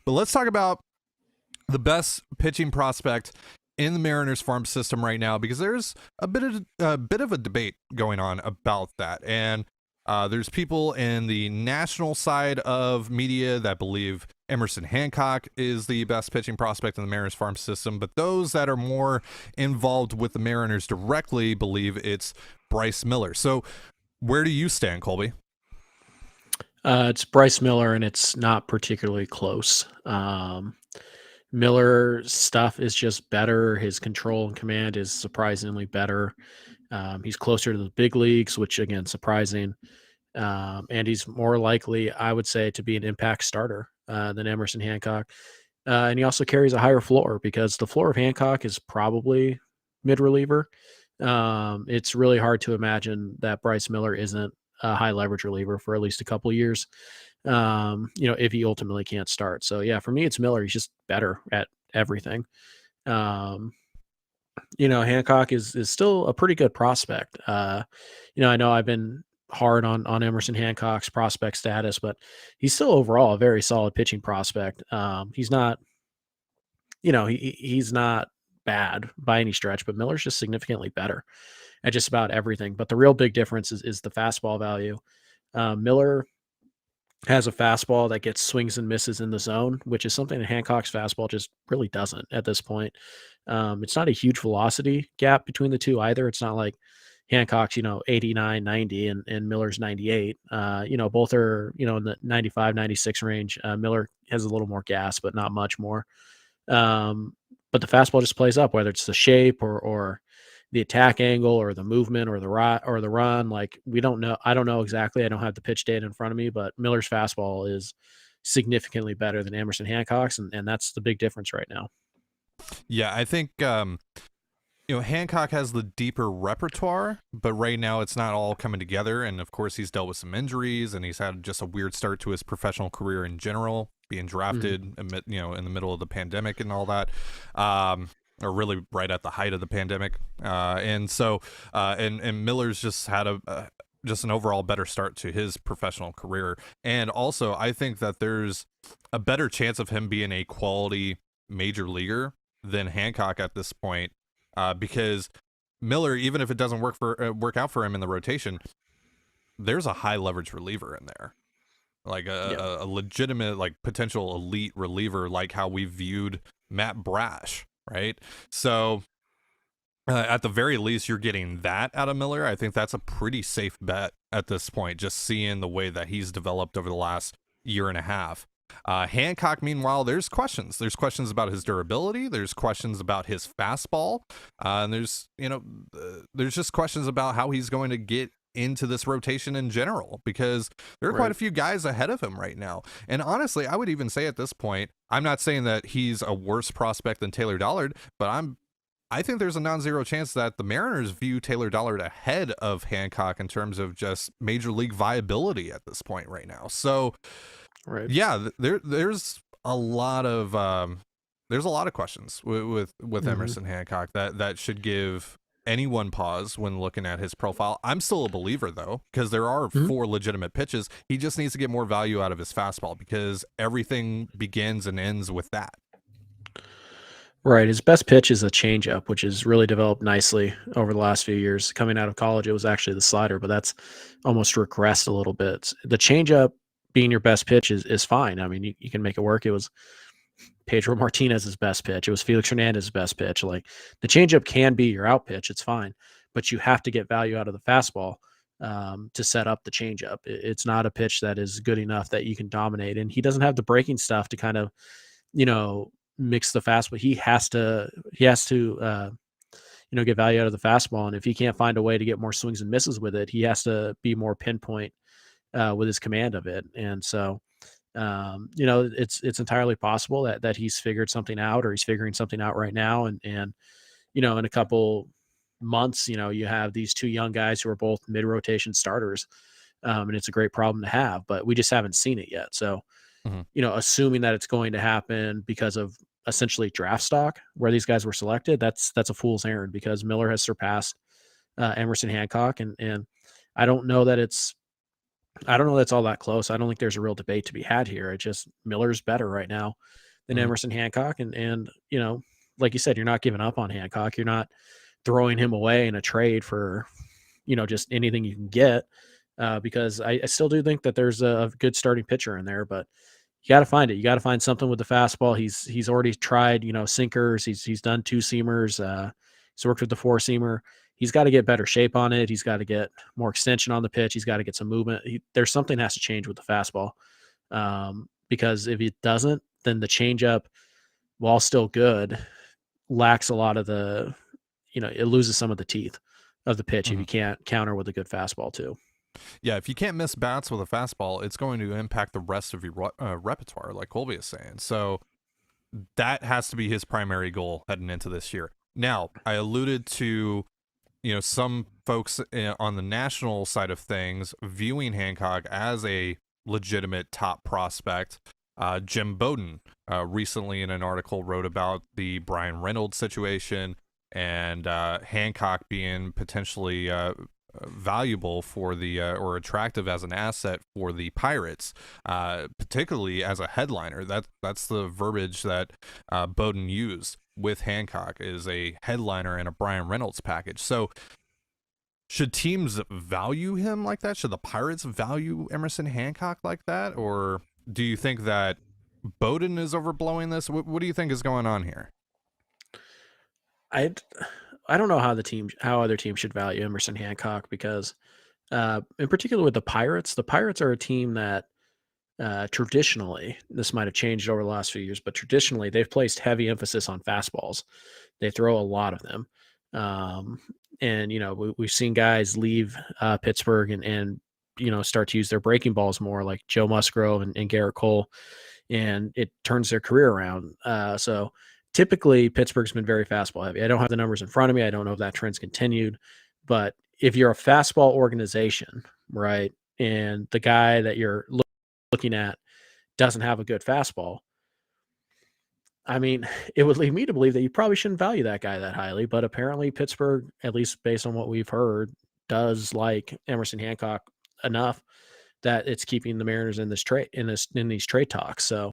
But let's talk about the best pitching prospect in the Mariners farm system right now, because there's a bit of a debate going on about that. And there's people in the national side of media that believe Emerson Hancock is the best pitching prospect in the Mariners farm system, but those that are more involved with the Mariners directly believe it's Bryce Miller. So where do you stand, Colby? It's Bryce Miller, and it's not particularly close. Miller's stuff is just better. His control and command is surprisingly better. He's closer to the big leagues, which again, surprising. And he's more likely, I would say, to be an impact starter than Emerson Hancock. And he also carries a higher floor because the floor of Hancock is probably mid reliever. It's really hard to imagine that Bryce Miller isn't a high leverage reliever for at least a couple of years. If he ultimately can't start. So yeah, for me, it's Miller. He's just better at everything. Um, Hancock is still a pretty good prospect. I know I've been hard on Emerson Hancock's prospect status, but he's still overall a very solid pitching prospect. He's not, he's not bad by any stretch, but Miller's just significantly better at just about everything. But the real big difference is the fastball value. Miller has a fastball that gets swings and misses in the zone, which is something that Hancock's fastball just really doesn't at this point. It's not a huge velocity gap between the two either. It's not like Hancock's, 89, 90 and Miller's 98. Both are, in the 95, 96 range. Miller has a little more gas, but not much more. But the fastball just plays up, whether it's the shape or the attack angle or the movement or the run. Like, we don't know. I don't know exactly. I don't have the pitch data in front of me, but Miller's fastball is significantly better than Emerson Hancock's, and that's the big difference right now. Yeah, I think Hancock has the deeper repertoire, but right now it's not all coming together. And of course, he's dealt with some injuries, and he's had just a weird start to his professional career in general, being drafted, in the middle of the pandemic and all that. Or really right at the height of the pandemic, and Miller's just had just an overall better start to his professional career, and also I think that there's a better chance of him being a quality major leaguer than Hancock at this point, because Miller, even if it doesn't work out for him in the rotation, there's a high leverage reliever in there, like a legitimate, like, potential elite reliever, like how we viewed Matt Brash. Right. So at the very least, you're getting that out of Miller. I think that's a pretty safe bet at this point, just seeing the way that he's developed over the last year and a half. Hancock, meanwhile, there's questions. There's questions about his durability. There's questions about his fastball. And there's just questions about how he's going to get into this rotation in general, because there are quite a few guys ahead of him right now. And honestly, I would even say at this point, I'm not saying that he's a worse prospect than Taylor Dollard, but I think there's a non-zero chance that the Mariners view Taylor Dollard ahead of Hancock in terms of just major league viability at this point right now. So yeah, there's a lot of questions with Emerson Hancock that should give anyone pause when looking at his profile. I'm still a believer, though, because there are 4 legitimate pitches. He just needs to get more value out of his fastball, because everything begins and ends with that. Right. His best pitch is a changeup, which has really developed nicely over the last few years. Coming out of college, it was actually the slider, but that's almost regressed a little bit. The changeup being your best pitch is fine. I mean, you can make it work. It was Pedro Martinez's best pitch. It was Felix Hernandez's best pitch. Like, the changeup can be your out pitch. It's fine, but you have to get value out of the fastball to set up the changeup. It's not a pitch that is good enough that you can dominate. And he doesn't have the breaking stuff to kind of, mix the fastball. He has to get value out of the fastball. And if he can't find a way to get more swings and misses with it, he has to be more pinpoint with his command of it. And so, it's entirely possible that he's figured something out, or he's figuring something out right now. And in a couple months, you have these 2 young guys who are both mid-rotation starters. And it's a great problem to have, but we just haven't seen it yet. So, assuming that it's going to happen because of essentially draft stock where these guys were selected, that's a fool's errand, because Miller has surpassed Emerson Hancock. And I don't know that it's I don't know that's all that close. I don't think there's a real debate to be had here. It just Miller's better right now than Mhm. Emerson Hancock, and like you said, you're not giving up on Hancock. You're not throwing him away in a trade for just anything you can get. Because I still do think that there's a good starting pitcher in there, but you got to find it. You got to find something with the fastball. He's already tried sinkers. He's done two seamers. He's worked with the four seamer. He's got to get better shape on it. He's got to get more extension on the pitch. He's got to get some movement. There's something that has to change with the fastball, because if it doesn't, then the changeup, while still good, lacks a lot of it loses some of the teeth of the pitch if Mhm. you can't counter with a good fastball too. Yeah, if you can't miss bats with a fastball, it's going to impact the rest of your repertoire, like Colby is saying. So that has to be his primary goal heading into this year. Now, I alluded to some folks on the national side of things viewing Hancock as a legitimate top prospect. Jim Bowden recently in an article wrote about the Brian Reynolds situation and Hancock being potentially valuable for the or attractive as an asset for the Pirates, particularly as a headliner. That's the verbiage that Bowden used with Hancock, is a headliner and a Brian Reynolds package. So should teams value him like that? Should the Pirates value Emerson Hancock like that? Or do you think that Bowden is overblowing this? What do you think is going on here? I I don't know how other teams should value Emerson Hancock because, in particular with the Pirates are a team that traditionally, this might have changed over the last few years, but traditionally they've placed heavy emphasis on fastballs. They throw a lot of them, um, and we've seen guys leave Pittsburgh and start to use their breaking balls more, like Joe Musgrove and Garrett Cole, and it turns their career around. So typically Pittsburgh's been very fastball heavy. I don't have the numbers in front of me. I don't know if that trend's continued, but if you're a fastball organization, right, and the guy that you're looking at doesn't have a good fastball, I mean, it would lead me to believe that you probably shouldn't value that guy that highly. But apparently, Pittsburgh, at least based on what we've heard, does like Emerson Hancock enough that it's keeping the Mariners in this trade in these trade talks. So